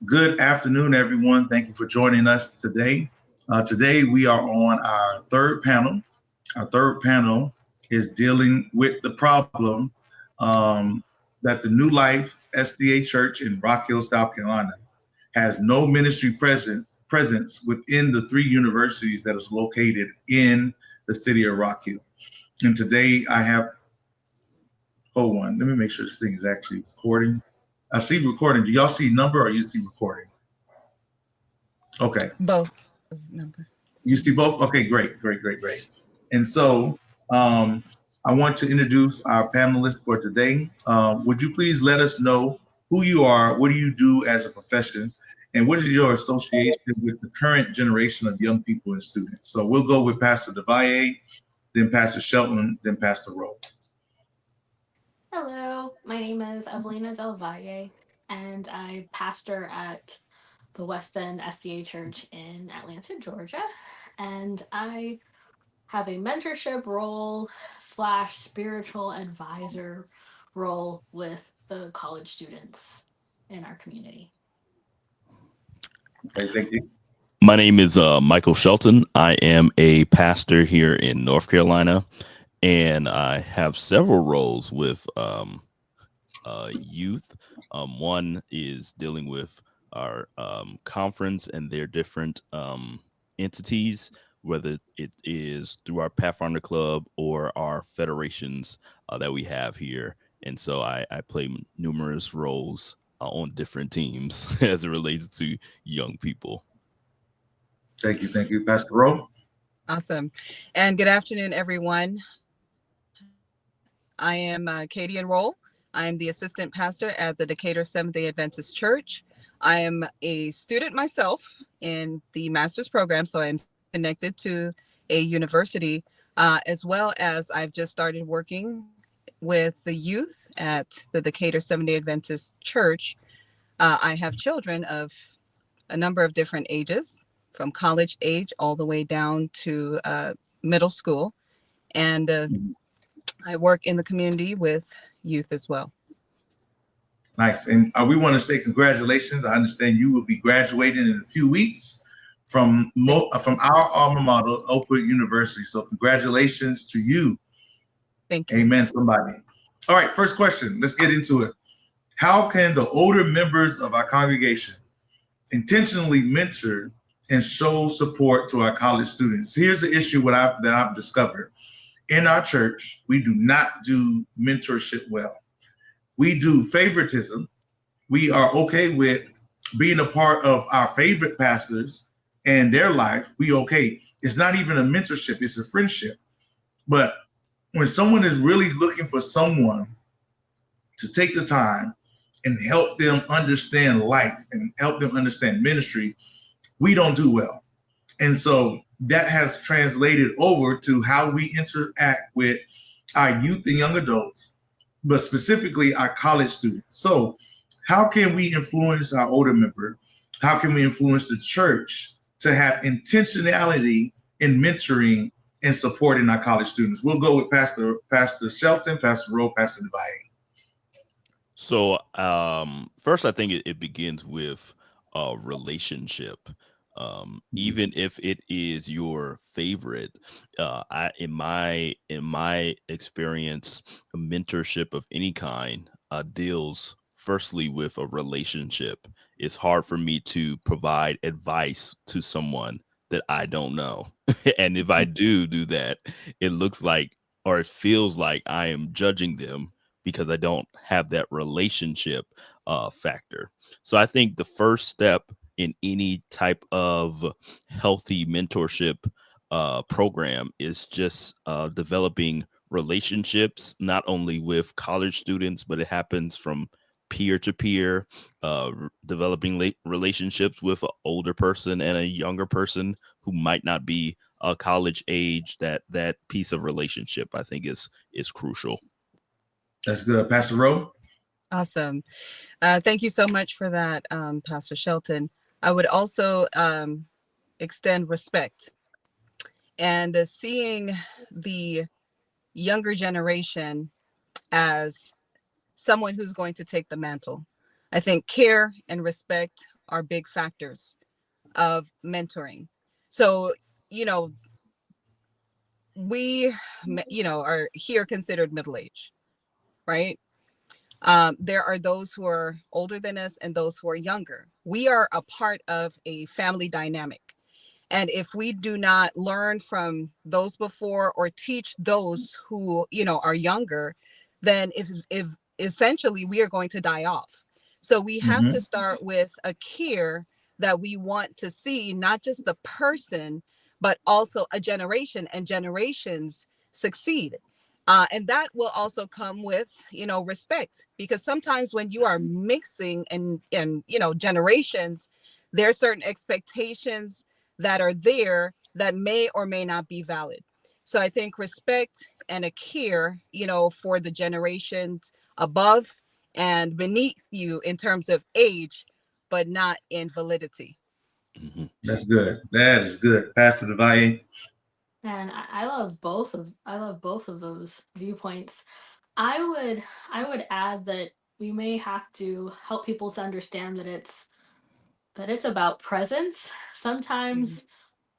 Good afternoon, everyone. Thank you for joining us today. Today, we are on our third panel. Our third panel is dealing with the problem that the New Life SDA Church in Rock Hill, South Carolina, has no ministry presence within the three universities that is located in the city of Rock Hill. And today, I have, hold on, let me make sure this thing is actually recording. I see recording. Do y'all see number or you see recording? Okay. Both. Number. You see both? Okay, great. And so I want to introduce our panelists for today. Would you please let us know who you are, what do you do as a profession, and what is your association with the current generation of young people and students? So we'll go with Pastor DeValle, then Pastor Shelton, then Pastor Rowe. Hello, my name is Evelina Del Valle, and I pastor at the West End SDA Church in Atlanta, Georgia. And I have a mentorship role / spiritual advisor role with the college students in our community. Okay, thank you. My name is Michael Shelton. I am a pastor here in North Carolina, and I have several roles with youth. One is dealing with our conference and their different entities, whether it is through our Pathfinder Club or our federations that we have here. And so I play numerous roles on different teams as it relates to young people. Thank you. Pastor Rowe? Awesome. And good afternoon, everyone. I am Katie Enroll. I am the assistant pastor at the Decatur Seventh-day Adventist Church. I am a student myself in the master's program, so I'm connected to a university, as well as I've just started working with the youth at the Decatur Seventh-day Adventist Church. I have children of a number of different ages, from college age all the way down to middle school. And I work in the community with youth as well. Nice. And we want to say congratulations. I understand you will be graduating in a few weeks from our alma mater, Oakwood University. So congratulations to you. Thank you. Amen, somebody. All right, first question. Let's get into it. How can the older members of our congregation intentionally mentor and show support to our college students? Here's the issue that I've discovered. In our church, we do not do mentorship well. We do favoritism. We are okay with being a part of our favorite pastors and their life. We okay. It's not even a mentorship, it's a friendship. But when someone is really looking for someone to take the time and help them understand life and help them understand ministry, we don't do well. And so that has translated over to how we interact with our youth and young adults, but specifically our college students. So how can we influence our older member? How can we influence the church to have intentionality in mentoring and supporting our college students? We'll go with Pastor Shelton, Pastor Rowe, Pastor DeValle. So first, I think it begins with a relationship. Even if it is your favorite, in my experience, a mentorship of any kind deals firstly with a relationship. It's hard for me to provide advice to someone that I don't know. And if I do that, it looks like, or it feels like, I am judging them because I don't have that relationship factor. So I think the first step in any type of healthy mentorship program is just developing relationships, not only with college students, but it happens from peer to peer, developing relationships with an older person and a younger person who might not be a college age. That piece of relationship, I think, is crucial. That's good. Pastor Rowe? Awesome. Thank you so much for that, Pastor Shelton. I would also extend respect and seeing the younger generation as someone who's going to take the mantle. I think care and respect are big factors of mentoring. So, you know, we, are here considered middle age, right? There are those who are older than us and those who are younger. We are a part of a family dynamic. And if we do not learn from those before or teach those who, are younger, then if essentially we are going to die off. So we have to Mm-hmm. start with a care that we want to see, not just the person, but also a generation and generations succeed. And that will also come with, respect, because sometimes when you are mixing and generations, there are certain expectations that are there that may or may not be valid. So I think respect and a care, for the generations above and beneath you in terms of age, but not in validity. Mhm. That's good. That is good. Pastor Devaye. And I love both of those viewpoints. I would add that we may have to help people to understand that it's about presence. Mhm. Sometimes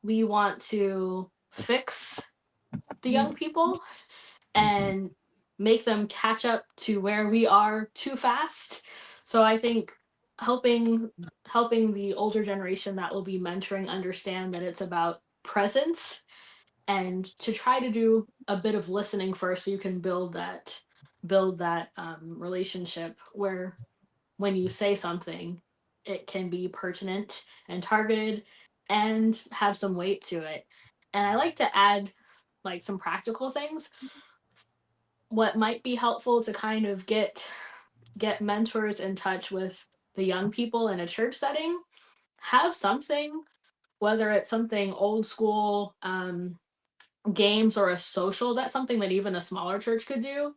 we want to fix the young people Mhm. and make them catch up to where we are too fast. So I think helping helping the older generation that will be mentoring understand that it's about presence, and to try to do a bit of listening first so you can build that relationship where when you say something it can be pertinent and targeted and have some weight to it. And I like to add like some practical things. What might be helpful to kind of get mentors in touch with the young people in a church setting, have something, whether it's something old school, games or a social. That's something that even a smaller church could do.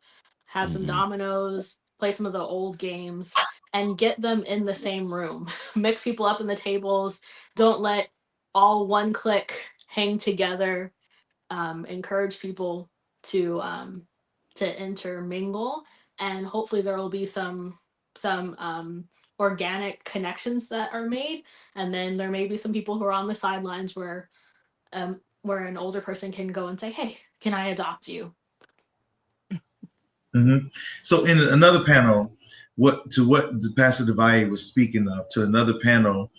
Have some Mhm. dominoes, play some of the old games, and get them in the same room. Mix people up in the tables. Don't let all one click hang together. Encourage people to intermingle, and hopefully there will be some organic connections that are made. And then there may be some people who are on the sidelines where an older person can go and say, "Hey, can I adopt you?" Mm-hmm. So in another panel, what the Pastor Devaye was speaking of, to another panel,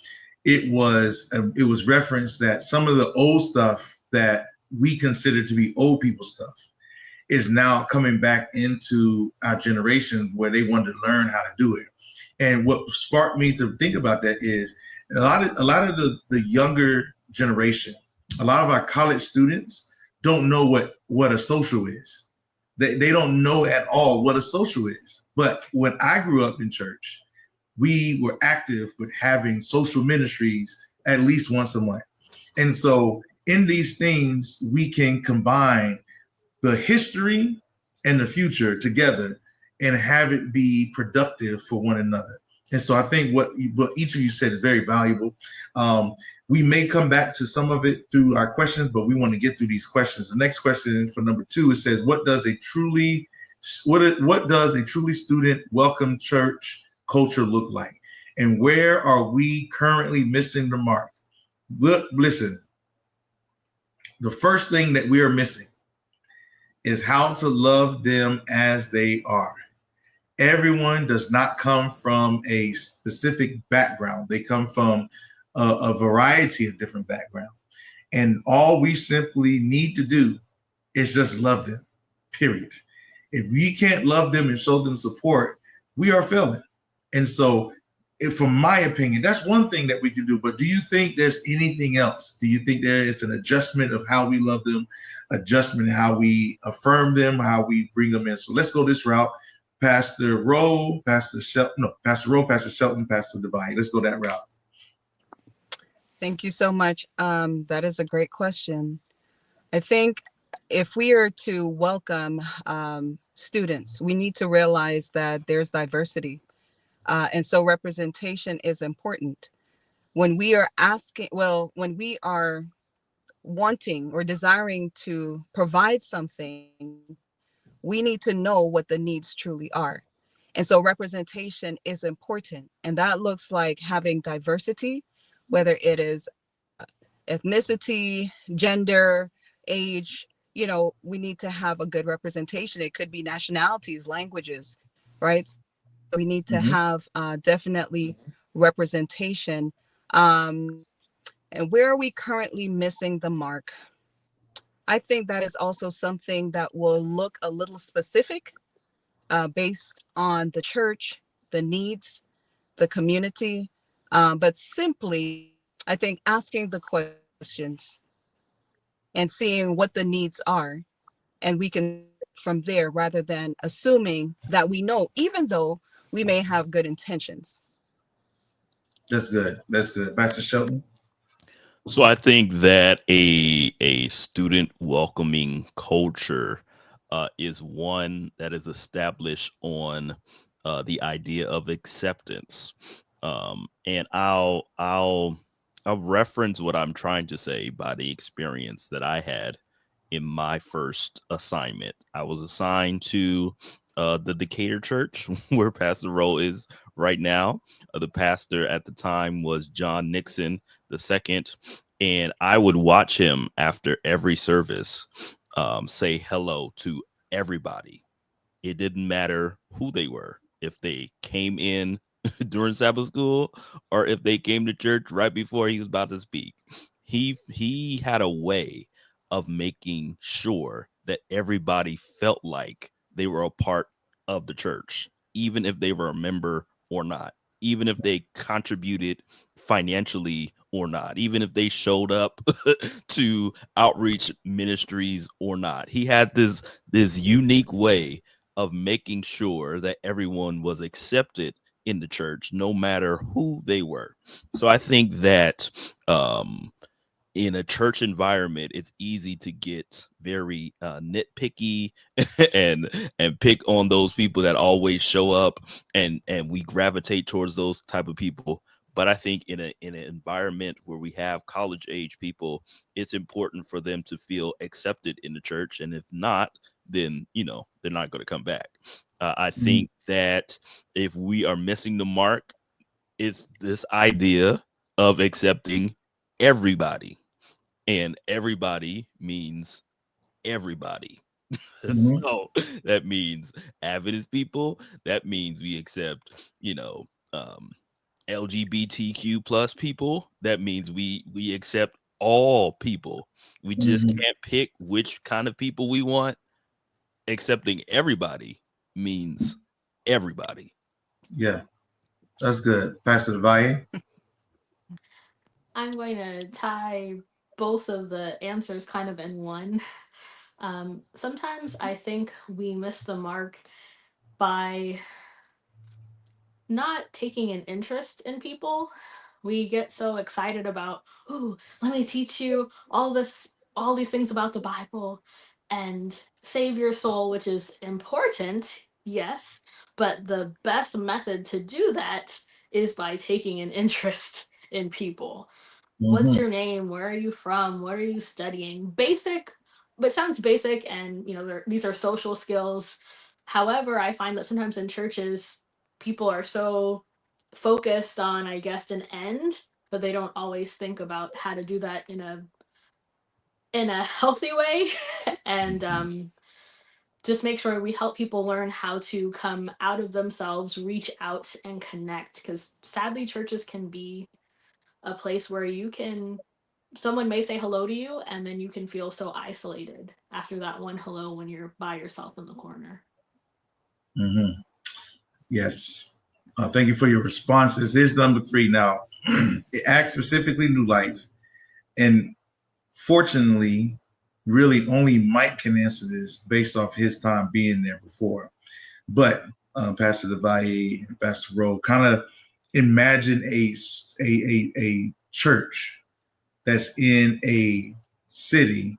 it was referenced that some of the old stuff that we consider to be old people stuff is now coming back into our generation where they want to learn how to do it. And what sparked me to think about that is a lot of the younger generation, a lot of our college students don't know what a social is. They don't know at all what a social is. But when I grew up in church, we were active with having social ministries at least once a month. And so in these things, we can combine the history and the future together and have it be productive for one another. And so I think what each of you said is very valuable. Um, we may come back to some of it through our questions, but we want to get through these questions. The next question for number 2, it says, what does a truly student welcome church culture look like? And where are we currently missing the mark? Listen, the first thing that we are missing is how to love them as they are. Everyone does not come from a specific background. They come from a variety of different backgrounds. And all we simply need to do is just love them, period. If we can't love them and show them support, we are failing. And so, from my opinion, that's one thing that we can do. But do you think there's anything else? Do you think there is an adjustment of how we love them, adjustment how we affirm them, how we bring them in? So let's go this route. Pastor Rowe, Pastor Shelton, no, Pastor Rowe, Pastor Shelton, Pastor Divine. Let's go that route. Thank you so much. That is a great question. I think if we are to welcome students, we need to realize that there's diversity. And so representation is important. When we are when we are wanting or desiring to provide something, we need to know what the needs truly are. And so representation is important. And that looks like having diversity, whether it is ethnicity, gender, age. We need to have a good representation. It could be nationalities, languages, right? We need to Mhm. have definitely representation. And where are we currently missing the mark? I think that is also something that will look a little specific based on the church, the needs, the community. But simply, I think asking the questions and seeing what the needs are, and we can from there rather than assuming that we know, even though we may have good intentions. That's good. That's good. Pastor Shelton. So I think that a student welcoming culture is one that is established on the idea of acceptance, and I'll reference what I'm trying to say by the experience that I had in my first assignment. I was assigned to the Decatur Church, where Pastor Rowe is right now. The pastor at the time was John Nixon II, and I would watch him after every service say hello to everybody. It didn't matter who they were. If they came in during Sabbath school or if they came to church right before he was about to speak. He had a way of making sure that everybody felt like they were a part of the church, even if they were a member or not, even if they contributed financially or not, even if they showed up to outreach ministries or not. He had this unique way of making sure that everyone was accepted in the church, no matter who they were. So I think that in a church environment, it's easy to get very nitpicky and pick on those people that always show up, and we gravitate towards those type of people. But I think in an environment where we have college age people, it's important for them to feel accepted in the church, and if not, then they're not going to come back. I Mhm. think that if we are missing the mark, it's this idea of accepting everybody, and everybody means everybody. Mhm. So that means Adventist people. That means we accept, um, LGBTQ plus people. That means we accept all people. We just Mhm. can't pick which kind of people we want. Accepting everybody means everybody. Yeah, that's good. Pastor Valle. I'm going to tie both of the answers kind of in one. Sometimes I think we miss the mark by not taking an interest in people. We get so excited about, ooh, let me teach you all these things about the Bible and save your soul, which is important, yes, but the best method to do that is by taking an interest in people. What's Mhm. your name? Where are you from? What are you studying? Basic, but sounds basic, and these are social skills. However, I find that sometimes in churches, people are so focused on, I guess, an end, but they don't always think about how to do that in a healthy way, and just make sure we help people learn how to come out of themselves, reach out, and connect. Because sadly, churches can be a place where someone may say hello to you, and then you can feel so isolated after that one hello when you're by yourself in the corner. Mhm. Yes. Thank you for your responses. Here's number 3 now. It asks specifically New Life. And fortunately, really only Mike can answer this based off his time being there before. But Pastor Devalle and Pastor Rowe, kind of imagine a church that's in a city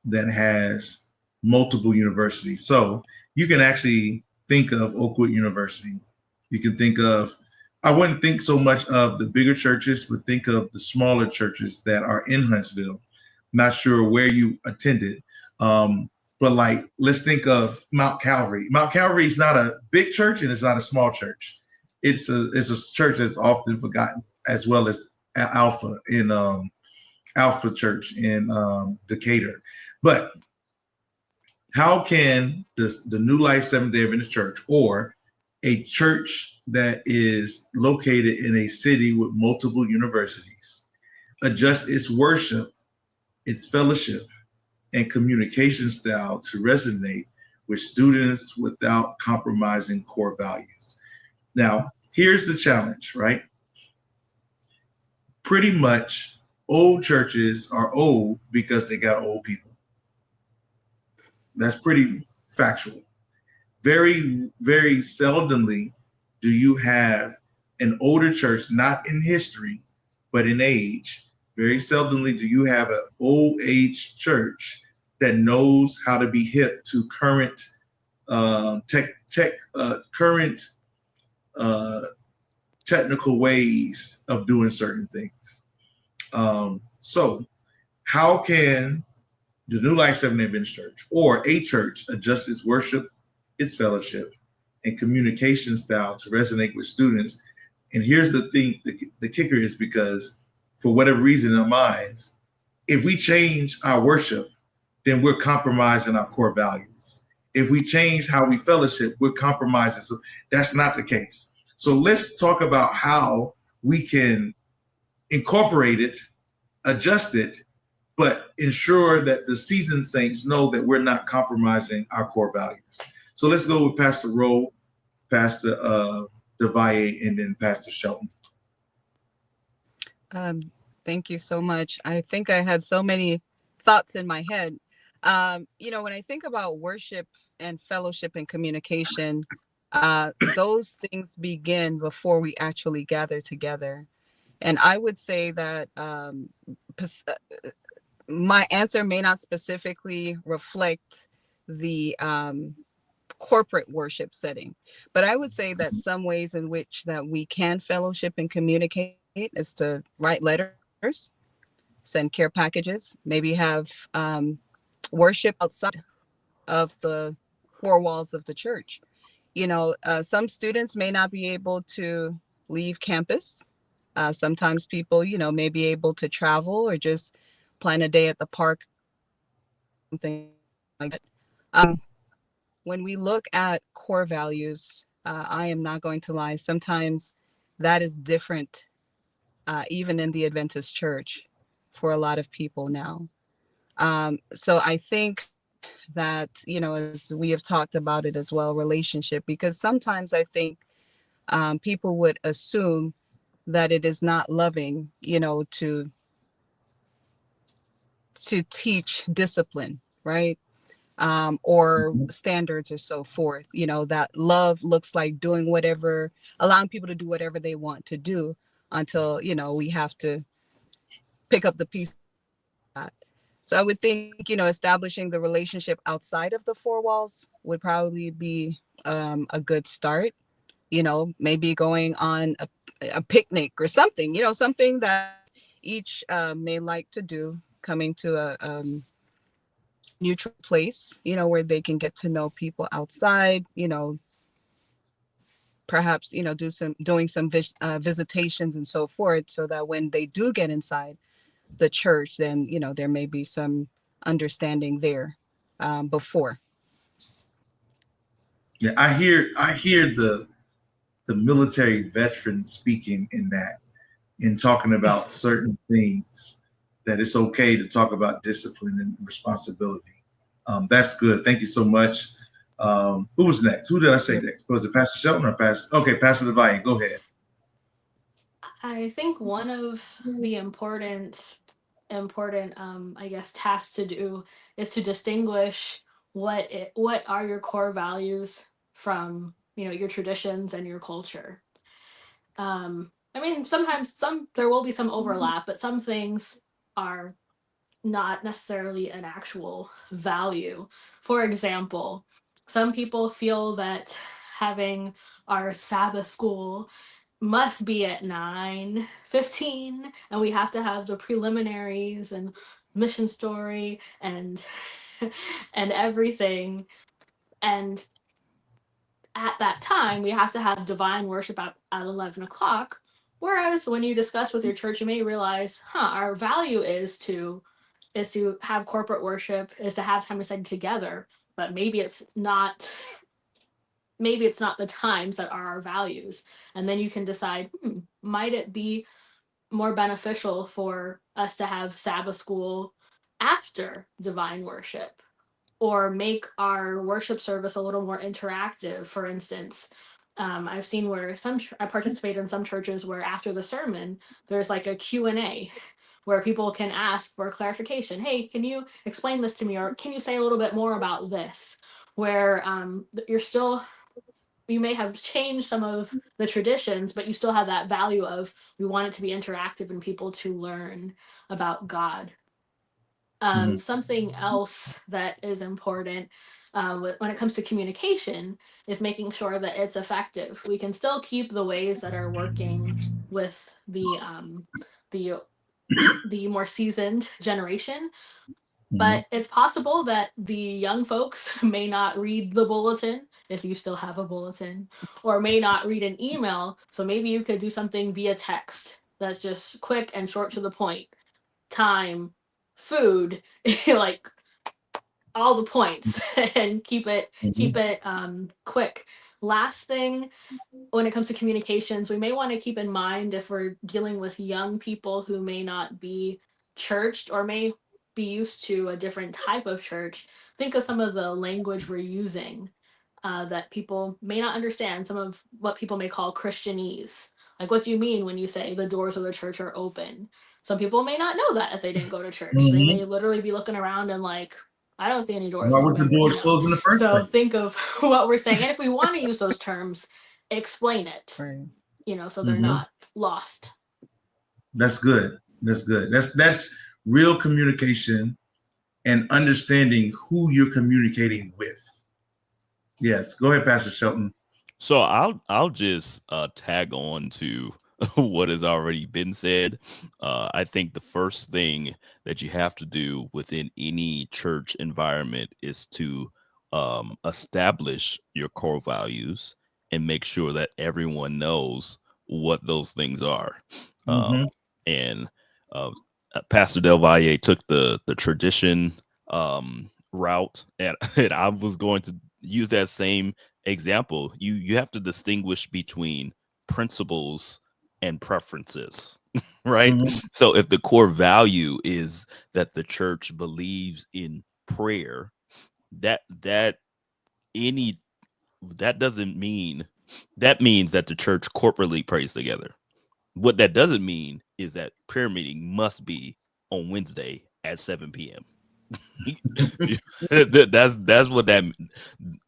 that has multiple universities. So you can actually think of Oakwood University. You can think of, I wouldn't think so much of the bigger churches, but think of the smaller churches that are in Huntsville. Not sure where you attended, but But like, let's think of Mount Calvary. Mount Calvary is not a big church and it's not a small church. It's a church that's often forgotten, as well as Alpha in Alpha Church in Decatur. But how can the New Life Seventh Day Adventist Church, or a church that is located in a city with multiple universities, adjust its worship, its fellowship, and communication style to resonate with students without compromising core values? Now, here's the challenge, right? Pretty much old churches are old because they got old people. That's pretty factual. Very, very seldomly do you have an older church, not in history, but in age. Very seldomly do you have an old age church that knows how to be hip to current current technical ways of doing certain things. So how can the New Life Seventh-day Adventist Church, or a church, adjust its worship, its fellowship, and communication style to resonate with students? And here's the thing, the kicker is, because for whatever reason in our minds, if we change our worship, then we're compromising our core values. If we change how we fellowship, we're compromising. So that's not the case. So let's talk about how we can incorporate it, adjust it, but ensure that the seasoned saints know that we're not compromising our core values. So let's go with Pastor Rowe, Pastor DeValle, and then Pastor Shelton. Thank you so much. I think I had so many thoughts in my head. When I think about worship and fellowship and communication, those things begin before we actually gather together. And I would say that my answer may not specifically reflect the corporate worship setting, but I would say that some ways in which that we can fellowship and communicate is to write letters, send care packages, maybe have worship outside of the four walls of the church. Some students may not be able to leave campus. Sometimes people, may be able to travel or just plan a day at the park, something like that. When we look at core values, I am not going to lie, sometimes that is different, even in the Adventist church, for a lot of people now. So I think that, as we have talked about it as well, relationship, because sometimes I think people would assume that it is not loving, to teach discipline, right? Or standards or so forth, that love looks like doing whatever, allowing people to do whatever they want to do until, we have to pick up the piece. So I would think, establishing the relationship outside of the four walls would probably be a good start. Maybe going on a picnic or something, something that each may like to do, coming to a neutral place, where they can get to know people outside, perhaps, doing some visitations and so forth, so that when they do get inside the church, then, there may be some understanding there before. Yeah, I hear the military veteran speaking in that, in talking about certain things, that it's okay to talk about discipline and responsibility. That's good. Thank you so much. Who was next? Who did I say next? Was it Pastor Shelton or Pastor? Okay, Pastor DeValle, go ahead. I think one of the important I guess tasks to do is to distinguish what are your core values from your traditions and your culture. I mean, sometimes there will be some overlap, but some things are not necessarily an actual value. For example, some people feel that having our Sabbath school must be at 9:15, and we have to have the preliminaries and mission story and and everything. And at that time, we have to have divine worship at 11 o'clock. Whereas when you discuss with your church, you may realize, our value is to have corporate worship, is to have time to study together, but maybe it's not the times that are our values. And then you can decide, might it be more beneficial for us to have Sabbath school after divine worship, or make our worship service a little more interactive. For instance, I've seen where I participate in some churches where after the sermon, there's like a Q&A where people can ask for clarification. Hey, can you explain this to me? Or can you say a little bit more about this? Where you may have changed some of the traditions, but you still have that value of, we want it to be interactive and people to learn about God. Something else that is important when it comes to communication is making sure that it's effective. We can still keep the ways that are working with the more seasoned generation, but it's possible that the young folks may not read the bulletin, if you still have a bulletin, or may not read an email. So maybe you could do something via text that's just quick and short to the point. Time, food, like all the points, and keep it quick. Last thing, when it comes to communications, we may want to keep in mind, if we're dealing with young people who may not be churched or may be used to a different type of church, think of some of the language we're using that people may not understand, some of what people may call Christianese. Like, what do you mean when you say the doors of the church are open? Some people may not know that if they didn't go to church. They may literally be looking around and like, I don't see any doors Why open. was the doors closed in the first So place? think of what we're saying. And if we want to use those terms, explain it, Right. so they're not lost. That's good. That's real communication and understanding who you're communicating with. Yes, go ahead, Pastor Shelton. So I'll just tag on to what has already been said. I think the first thing that you have to do within any church environment is to establish your core values and make sure that everyone knows what those things are. And Pastor Del Valle took the tradition route, and I was going to use that same example. You have to distinguish between principles and preferences, right? So if the core value is that the church believes in prayer, that any that doesn't mean that means that the church corporately prays together. What that doesn't mean is that prayer meeting must be on Wednesday at 7 p.m. That's what that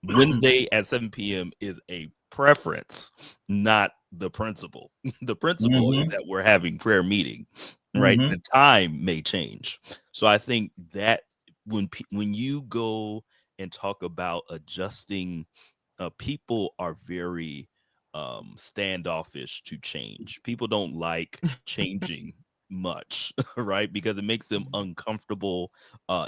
Wednesday at 7 p.m. is a preference, not the principle. The principle is that we're having prayer meeting, right? The time may change. So I think that when you go and talk about adjusting, people are very standoffish to change. People don't like changing much, right? Because it makes them uncomfortable.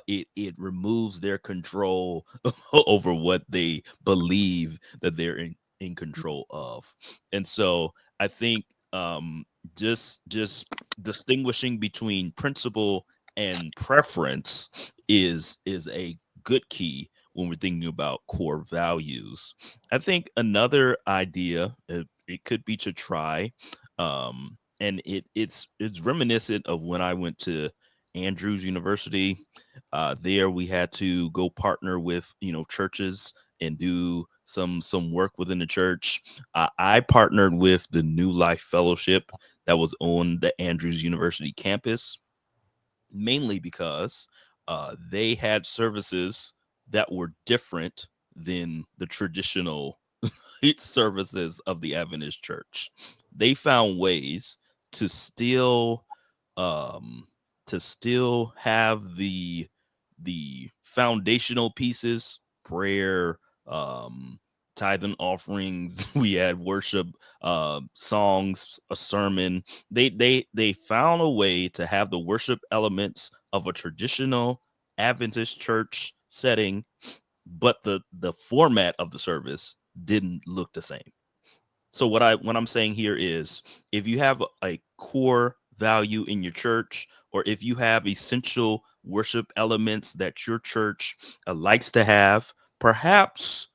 It removes their control over what they believe that they're in control of. And so I think just distinguishing between principle and preference is a good key when we're thinking about core values. I think another idea, it could be to try, and it's reminiscent of when I went to Andrews University. There we had to go partner with churches and do some work within the church. I partnered with the New Life Fellowship that was on the Andrews University campus, mainly because they had services that were different than the traditional services of the Adventist church. They found ways to still have the foundational pieces, prayer, tithe and offerings. We had worship, songs, a sermon. They found a way to have the worship elements of a traditional Adventist church setting, but the format of the service didn't look the same. So what I'm saying here is, if you have a core value in your church, or if you have essential worship elements that your church likes to have, perhaps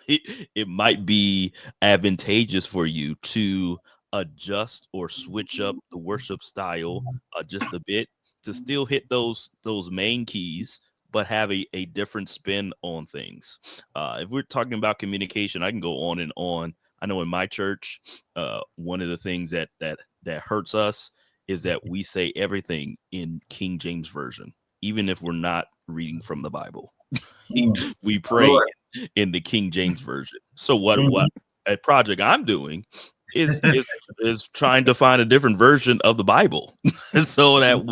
it might be advantageous for you to adjust or switch up the worship style just a bit, to still hit those main keys, but have a different spin on things. If we're talking about communication, I can go on and on. I know in my church, one of the things that hurts us is that we say everything in King James Version, even if we're not reading from the Bible. We pray Lord. in the King James Version. So what a project I'm doing is trying to find a different version of the Bible, so that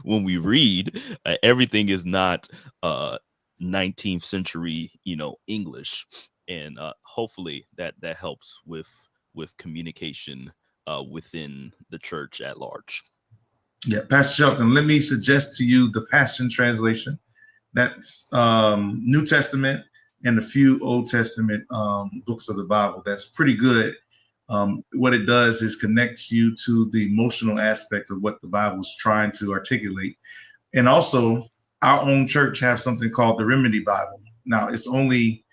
when we read, everything is not 19th century, English, and hopefully that helps with communication within the church at large. Yeah, Pastor Shelton, let me suggest to you the Passion Translation. That's New Testament and a few Old Testament books of the Bible. That's pretty good. What it does is connects you to the emotional aspect of what the Bible is trying to articulate. And also, our own church has something called the Remedy Bible. Now, it's only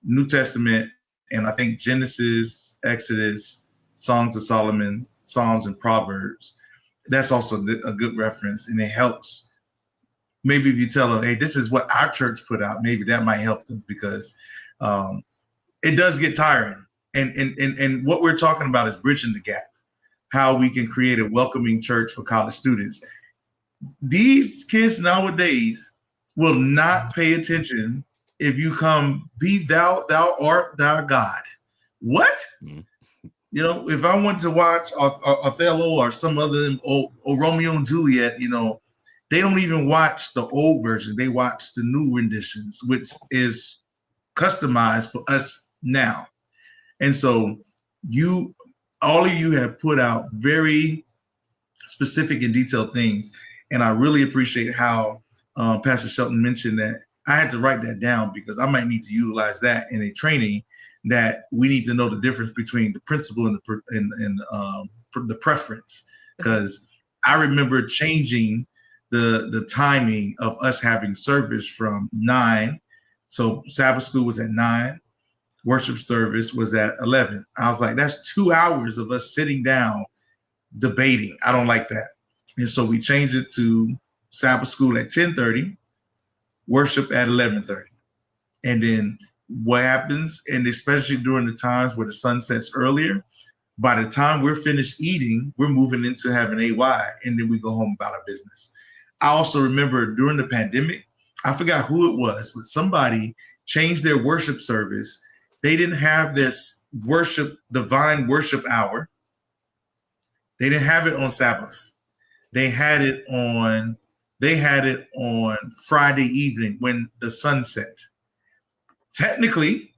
New Testament, and I think Genesis, Exodus, Songs of Solomon, Psalms, and Proverbs. That's also a good reference, and it helps. Maybe if you tell them, hey, this is what our church put out, maybe that might help them, because it does get tiring. And what we're talking about is bridging the gap, how we can create a welcoming church for college students. These kids nowadays will not pay attention if you come, be thou art thou God. What? Mm-hmm. If I want to watch Othello or some other or Romeo and Juliet, they don't even watch the old version. They watch the new renditions, which is customized for us now. And so all of you have put out very specific and detailed things. And I really appreciate how Pastor Shelton mentioned that. I had to write that down because I might need to utilize that in a training, that we need to know the difference between the principle and the preference. Because I remember changing the timing of us having service from 9. So Sabbath school was at 9. Worship service was at 11. I was like, that's 2 hours of us sitting down debating. I don't like that. And so we changed it to Sabbath school at 10:30, worship at 11:30. And then what happens, and especially during the times where the sun sets earlier, by the time we're finished eating, we're moving into having AY, and then we go home about our business. I also remember during the pandemic, I forgot who it was, but somebody changed their worship service. They didn't have this divine worship hour. They didn't have it on Sabbath. They had it on Friday evening when the sun set. Technically,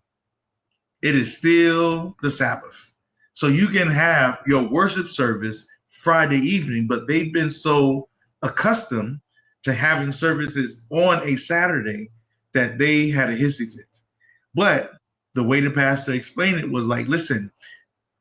it is still the Sabbath. So you can have your worship service Friday evening, but they've been so accustomed to having services on a Saturday that they had a hissy fit. But the way the pastor explained it was like, listen,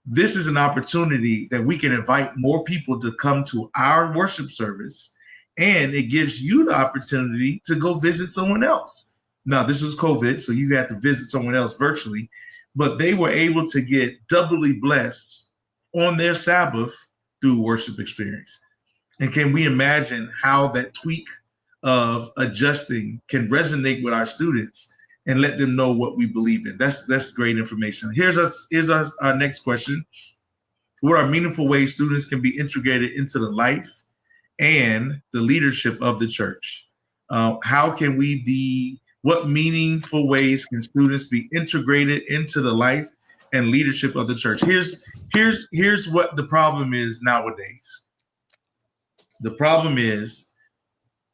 this is an opportunity that we can invite more people to come to our worship service, and it gives you the opportunity to go visit someone else. Now, this was COVID, so you had to visit someone else virtually, but they were able to get doubly blessed on their Sabbath through worship experience. And can we imagine how that tweak of adjusting can resonate with our students and let them know what we believe in? That's great information. Here's our next question. What are meaningful ways students can be integrated into the life and the leadership of the church? What meaningful ways can students be integrated into the life and leadership of the church? Here's what the problem is nowadays. The problem is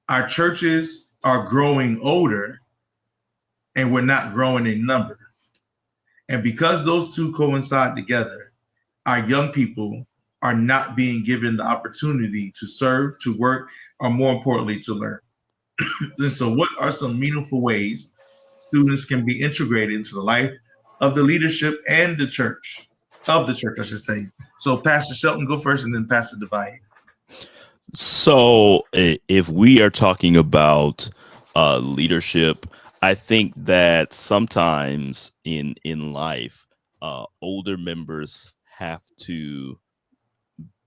our churches are growing older and we're not growing in number. And because those two coincide together, our young people are not being given the opportunity to serve, to work, or more importantly, to learn. And so, what are some meaningful ways students can be integrated into the life of the leadership and the church, I should say? So, Pastor Shelton, go first, and then Pastor Devine. So, if we are talking about leadership, I think that sometimes in life, older members have to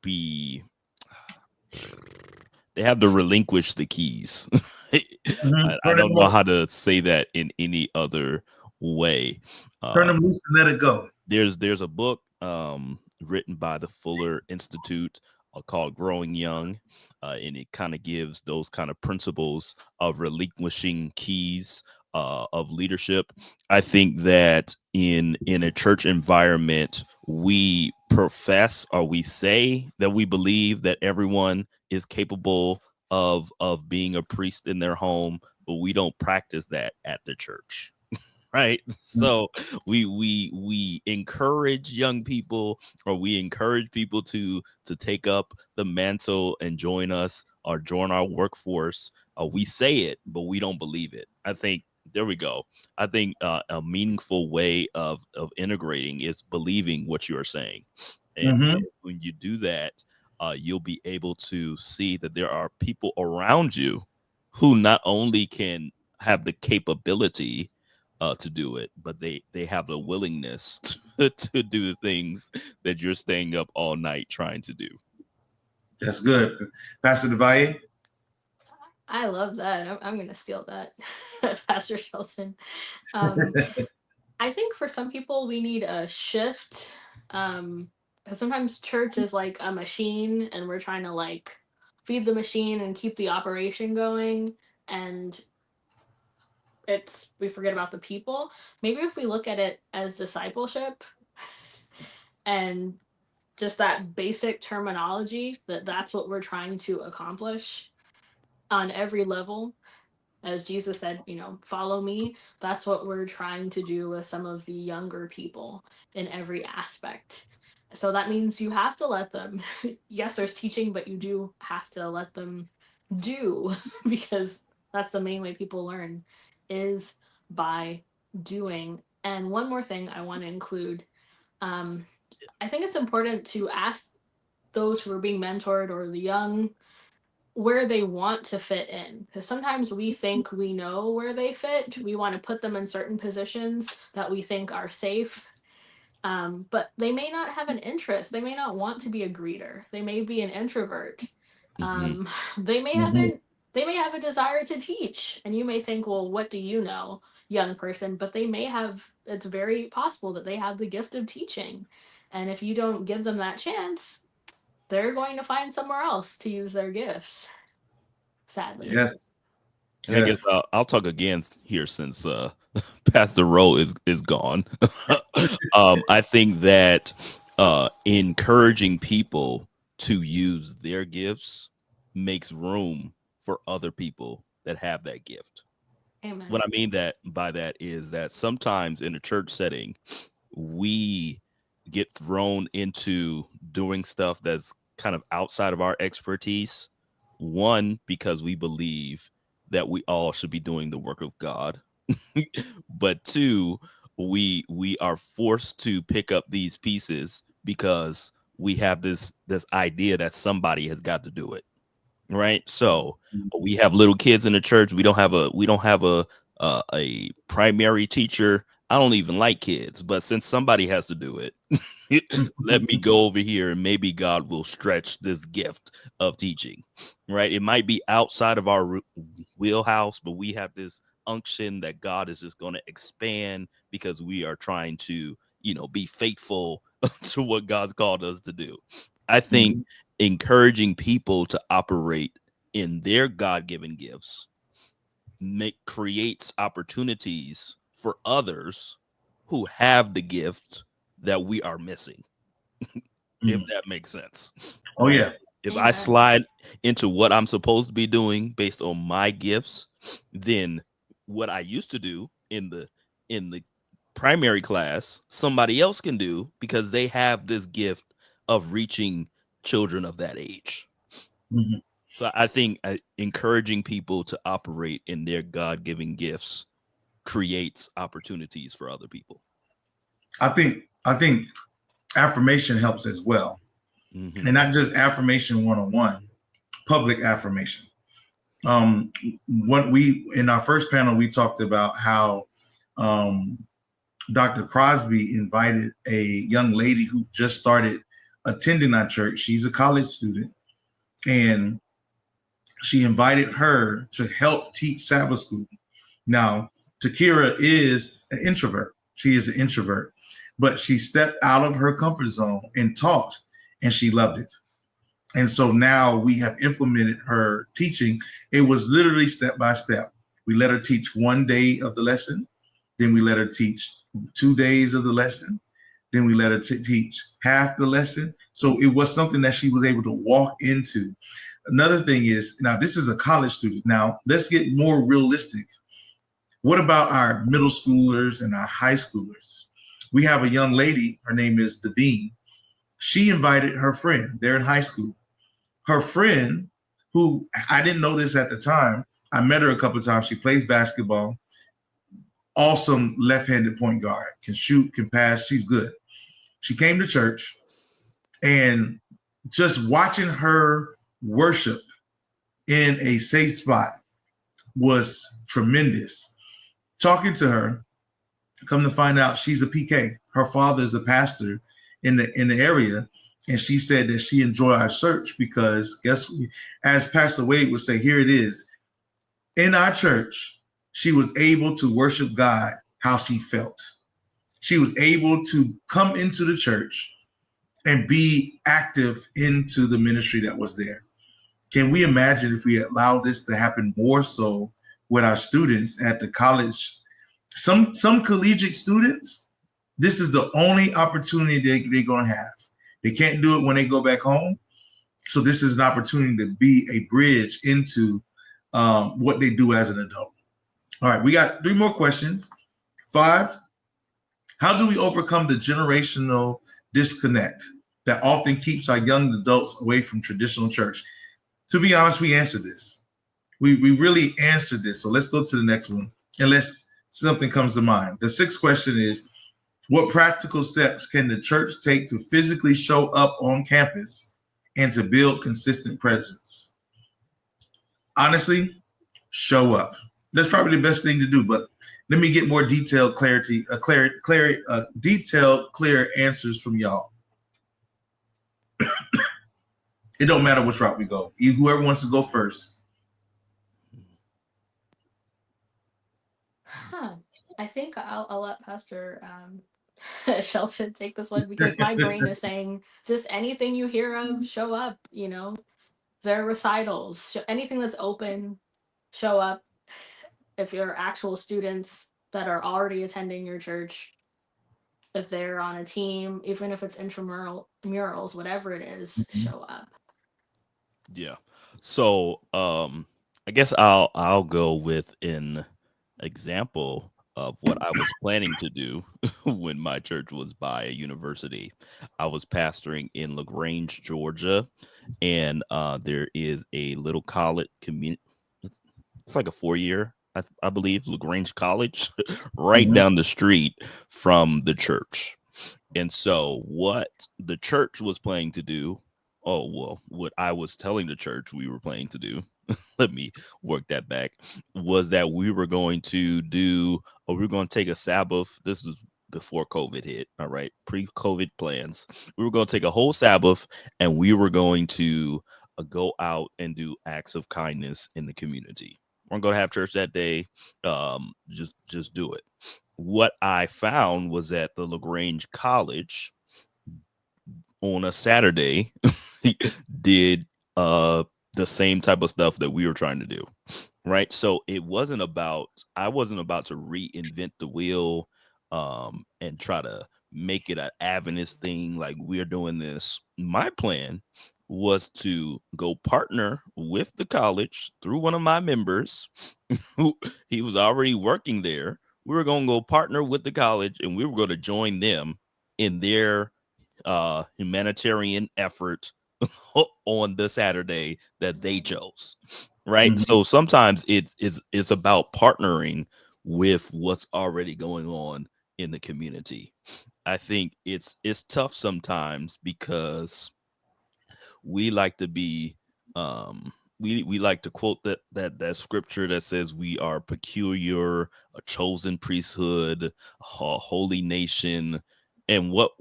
be they have to relinquish the keys. I Turn them don't know loose, how to say that in any other way. turn Uh, them loose, and let it go. there's a book written by the Fuller Institute called Growing Young, and it kind of gives those kind of principles of relinquishing keys of leadership. I think that in a church environment, we profess or we say that we believe that everyone is capable of being a priest in their home, but we don't practice that at the church. Right, so we encourage young people, or we encourage people to take up the mantle and join us or join our workforce. We say it, but we don't believe it. I think there we go. I think a meaningful way of integrating is believing what you are saying, and so Mm-hmm. when you do that, you'll be able to see that there are people around you who not only can have the capability to do it, but they have the willingness to do the things that you're staying up all night trying to do. That's good. Pastor Devine? I love that. I'm going to steal that, Pastor Shelton. Um, I think for some people, we need a shift. Because sometimes church is like a machine, and we're trying to like feed the machine and keep the operation going. And we forget about the people. Maybe if we look at it as discipleship and just that basic terminology, that's what we're trying to accomplish on every level. As Jesus said, follow me. That's what we're trying to do with some of the younger people in every aspect. So that means you have to let them, yes, there's teaching, but you do have to let them do, because that's the main way people learn, is by doing. And one more thing I want to include, I think it's important to ask those who are being mentored or the young where they want to fit in, because sometimes we think we know where they fit. We want to put them in certain positions that we think are safe, but they may not have an interest. They may not want to be a greeter. They may be an introvert. Hmm. um, they may have Mm-hmm. an they may have a desire to teach, and you may think, well, what do you know, young person? But they may have, it's very possible that they have the gift of teaching, and if you don't give them that chance, they're going to find somewhere else to use their gifts, sadly. Yes. And I guess Yes. I'll talk again here since Pastor Rowe is gone. I think that encouraging people to use their gifts makes room for other people that have that gift. What Amen. I mean that by that is that sometimes in a church setting, we get thrown into doing stuff that's kind of outside of our expertise. One, because we believe that we all should be doing the work of God. But two, we are forced to pick up these pieces because we have this idea that somebody has got to do it, right? So we have little kids in the church. We don't have a primary teacher. I don't even like kids, but since somebody has to do it, let me go over here and maybe God will stretch this gift of teaching, right? It might be outside of our wheelhouse, but we have this unction that God is just going to expand because we are trying to, be faithful to what God's called us to do. I think Mhm. encouraging people to operate in their God-given gifts creates opportunities for others who have the gift that we are missing, if Mhm. that makes sense, Oh right? yeah. If I Amen. slide into what I'm supposed to be doing based on my gifts, then what I used to do in the primary class, somebody else can do because they have this gift of reaching children of that age. Mhm. So I think encouraging people to operate in their God-given gifts creates opportunities for other people. I think affirmation helps as well, Mm-hmm. and not just affirmation one-on-one, public affirmation. What we in our first panel we talked about how um, Dr. Crosby invited a young lady who just started attending our church. She's a college student, and she invited her to help teach Sabbath school. Now, Takira is an introvert. She is an introvert, but she stepped out of her comfort zone and taught, and she loved it. And so now we have implemented her teaching. It was literally step by step. We let her teach one day of the lesson, then we let her teach 2 days of the lesson, then we let her teach half the lesson. So it was something that she was able to walk into. Another thing is, now this is a college student. Now let's get more realistic. What about our middle schoolers and our high schoolers? We have a young lady, her name is Devine. She invited her friend, they're in high school. Her friend, who I didn't know this at the time, I met her a couple of times. She plays basketball, awesome left-handed point guard, can shoot, can pass, she's good. She came to church, and just watching her worship in a safe spot was tremendous. Talking to her, come to find out she's a PK. Her father is a pastor in the area, and she said that she enjoyed our church because as Pastor Wade would say, here it is. In our church, she was able to worship God how she felt. She was able to come into the church and be active into the ministry that was there. Can we imagine if we allow this to happen more so with our students at the college? Some collegiate students, this is the only opportunity they're going to have. They can't do it when they go back home. So this is an opportunity to be a bridge into what they do as an adult. All right, we got 3 more questions. 5, how do we overcome the generational disconnect that often keeps our young adults away from traditional church? To be honest, we answered this. We really answered this. So let's go to the next one, unless something comes to mind. The 6th question is, what practical steps can the church take to physically show up on campus and to build consistent presence? Honestly, show up. That's probably the best thing to do, but let me get more detailed clear answers from y'all. It don't matter which route we go. Whoever wants to go first. I think I'll let Pastor Shelton take this one, because my brain is saying just anything you hear of, show up. There are recitals, anything that's open, show up. If you're actual students that are already attending your church, if they're on a team, even if it's murals, whatever it is, show up. Yeah. So I guess I'll go with an example of what I was planning to do when my church was by a university. I was pastoring in LaGrange, Georgia, and there is a little college community. It's like a 4-year, I believe, LaGrange College, right down the street from the church. And so what the church was planning to do, what I was telling the church we were planning to do, let me work that back, was that we were going to we were going to take a Sabbath. This was before COVID hit, all right, pre-COVID plans. We were going to take a whole Sabbath, and we were going to go out and do acts of kindness in the community. We're going to have church that day. Just do it. What I found was that the LaGrange College on a Saturday did the same type of stuff that we were trying to do, right? So I wasn't about to reinvent the wheel and try to make it an Adventist thing like we're doing this. My plan was to go partner with the college through one of my members who he was already working there. We were going to go partner with the college, and we were going to join them in their humanitarian effort on the Saturday that they chose, right? Mhm. So sometimes it's about partnering with what's already going on in the community. I think it's tough sometimes because we like to be we like to quote that scripture that says we are peculiar, a chosen priesthood, a holy nation, and what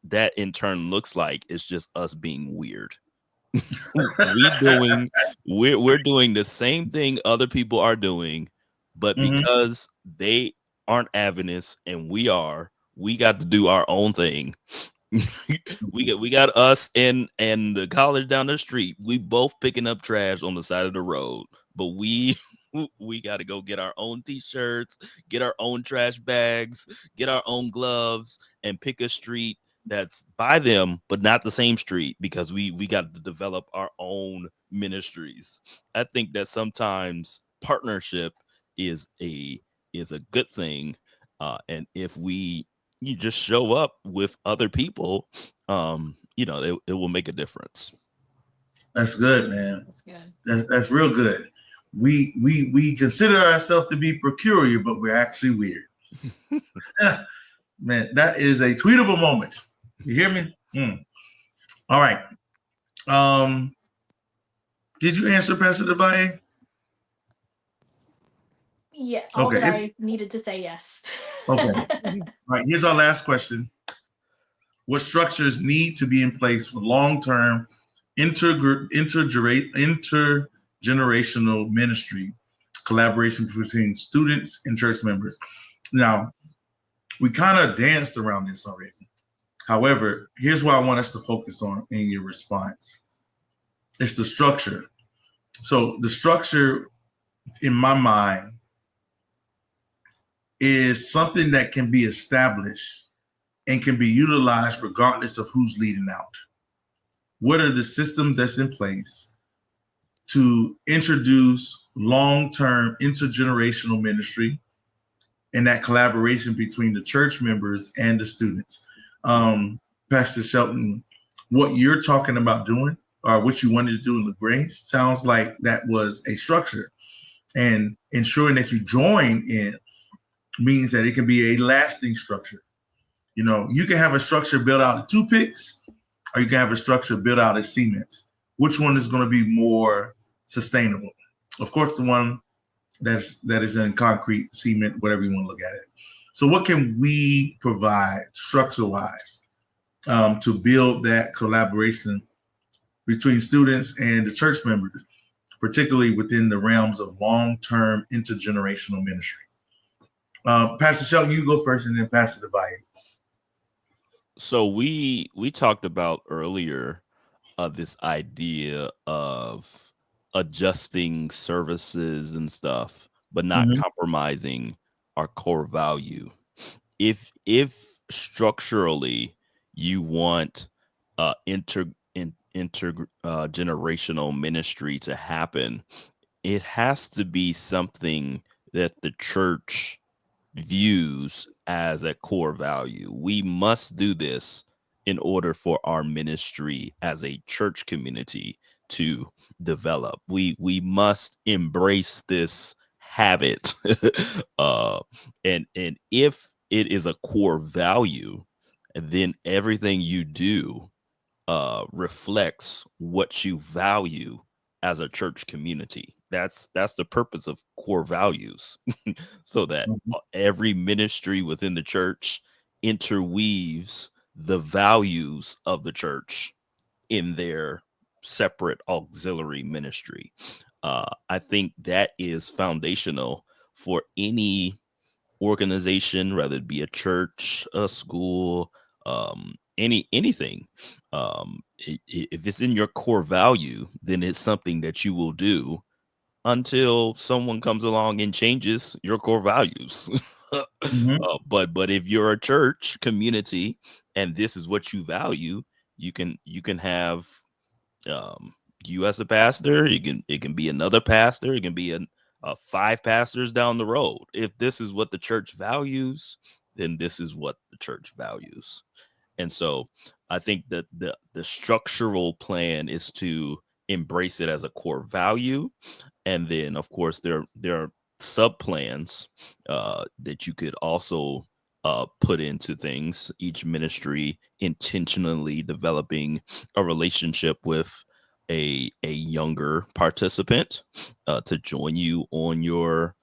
that in turn looks like is just us being weird. we doing we're doing the same thing other people are doing, but Mhm. because they aren't Adventists and we got to do our own thing. We got us and the college down the street. We both picking up trash on the side of the road, but we we got to go get our own t-shirts, get our own trash bags, get our own gloves, and pick a street that's by them but not the same street because we got to develop our own ministries. I think that sometimes partnership is a good thing, and if we you just show up with other people, it will make a difference. That's good, man. That's good. That's real good. We consider ourselves to be peculiar, but we're actually weird. Man, that is a tweetable moment. You hear me? All right. Um, did you answer Pastor Devaye? Yeah, all Okay. that I needed to say yes. Okay. All right. Here's our last question. What structures need to be in place for long-term intergenerational ministry collaboration between students and church members? Now, we kind of danced around this already. However, here's what I want us to focus on in your response. It's the structure. So the structure in my mind is something that can be established and can be utilized regardless of who's leading out. What are the systems that's in place to introduce long-term intergenerational ministry and that collaboration between the church members and the students? Pastor Shelton, what you're talking about doing or what you wanted to do in LaGrange sounds like that was a structure, and ensuring that you join in means that it can be a lasting structure. You can have a structure built out of toothpicks, or you can have a structure built out of cement. Which one is going to be more sustainable? Of course, the one that is in concrete, cement, whatever you want to look at it. So, what can we provide structure-wise to build that collaboration between students and the church members, particularly within the realms of long-term intergenerational ministry? Pastor Shelton, you go first, and then Pastor Devaye. So we talked about earlier this idea of adjusting services and stuff, but not Mm-hmm. compromising our core value. If structurally you want intergenerational ministry to happen, it has to be something that the church views as a core value. We must do this in order for our ministry as a church community to develop. We must embrace this habit. uh and if it is a core value, then everything you do reflects what you value as a church community. That's the purpose of core values, so that every ministry within the church interweaves the values of the church in their separate auxiliary ministry. I think that is foundational for any organization, whether it be a church, a school, anything. If it's in your core value, then it's something that you will do until someone comes along and changes your core values. Mm-hmm. But if you're a church community and this is what you value, you can have um, you as a pastor. It can be another pastor. It can be five pastors down the road. If this is what the church values, then this is what the church values. And so I think that the structural plan is to embrace it as a core value. And then, of course, there are sub plans that you could also put into things. Each ministry intentionally developing a relationship with a younger participant to join you on your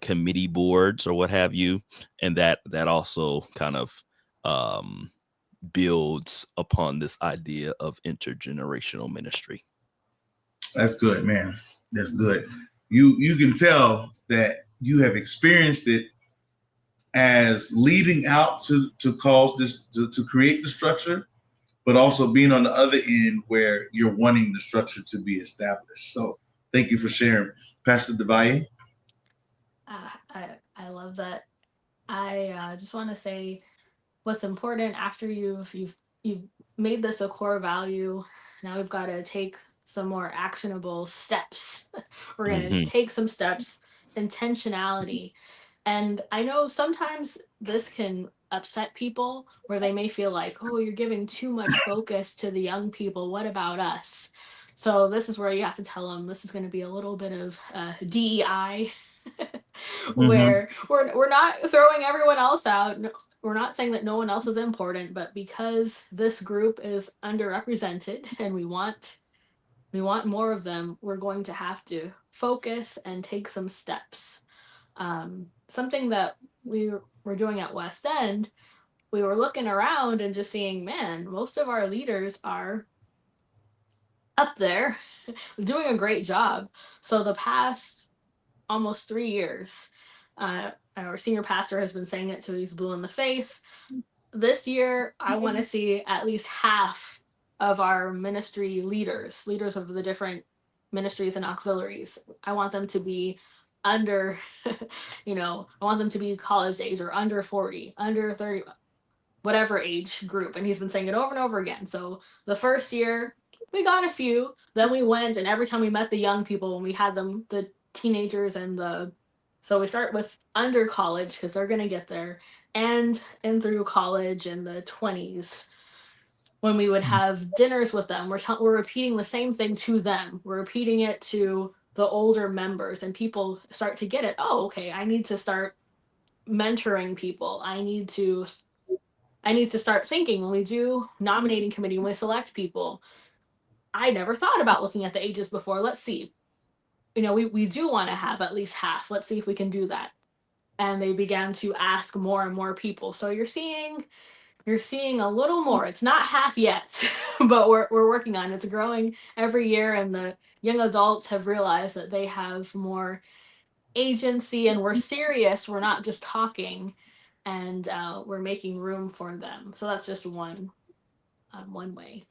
committee boards or what have you, and that also kind of builds upon this idea of intergenerational ministry. That's good, man. That's good. You can tell that you have experienced it as leading out to cause this to create the structure, but also being on the other end where you're wanting the structure to be established. So thank you for sharing, Pastor Devaye. I love that. I just want to say what's important after you've made this a core value. Now we've got to take some more actionable steps. We're going to take some steps, intentionality. And I know sometimes this can upset people where they may feel like, oh, you're giving too much focus to the young people. What about us? So this is where you have to tell them this is going to be a little bit of DEI, where we're not throwing everyone else out. We're not saying that no one else is important, but because this group is underrepresented and we want more of them, we're going to have to focus and take some steps. Something that we were doing at West End, we were looking around and just seeing, man, most of our leaders are up there doing a great job. So the past almost 3 years, our senior pastor has been saying it till he's blue in the face. This year, I want to see at least half of our ministry leaders of the different ministries and auxiliaries. I want them to be under, I want them to be college age or under 40, under 30, whatever age group. And he's been saying it over and over again. So the first year, we got a few. Then we went, and every time we met the young people, when we had them, the teenagers so we start with under college because they're going to get there, and through college in the 20s, when we would have dinners with them, we're repeating the same thing to them. We're repeating it to the older members, and people start to get it. Oh, okay, I need to start mentoring people. I need to start thinking when we do nominating committee, when we select people. I never thought about looking at the ages before. Let's see. We do want to have at least half. Let's see if we can do that. And they began to ask more and more people. So you're seeing a little more. It's not half yet, but we're working on it. It's growing every year, and the young adults have realized that they have more agency, and we're serious. We're not just talking, and we're making room for them. So that's just one way.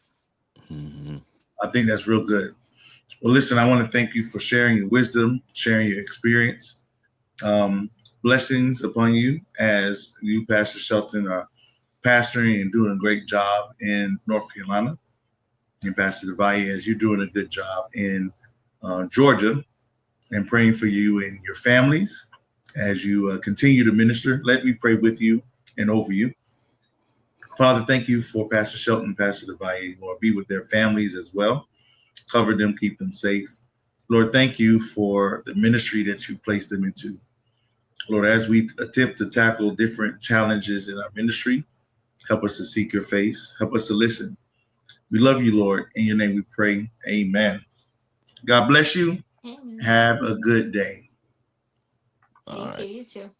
I think that's real good. Well, listen, I want to thank you for sharing your wisdom, sharing your experience. Blessings upon you as you, Pastor Shelton, are pastoring and doing a great job in North Carolina. And Pastor Devaye, as you're doing a good job in Georgia, and praying for you and your families as you continue to minister. Let me pray with you and over you. Father, thank you for Pastor Shelton and Pastor Devaye. Lord, be with their families as well. Cover them, keep them safe. Lord, thank you for the ministry that you placed them into. Lord, as we attempt to tackle different challenges in our ministry, help us to seek your face. Help us to listen. We love you, Lord. In your name we pray. Amen. God bless you. Amen. Have a good day. Thank you. You too.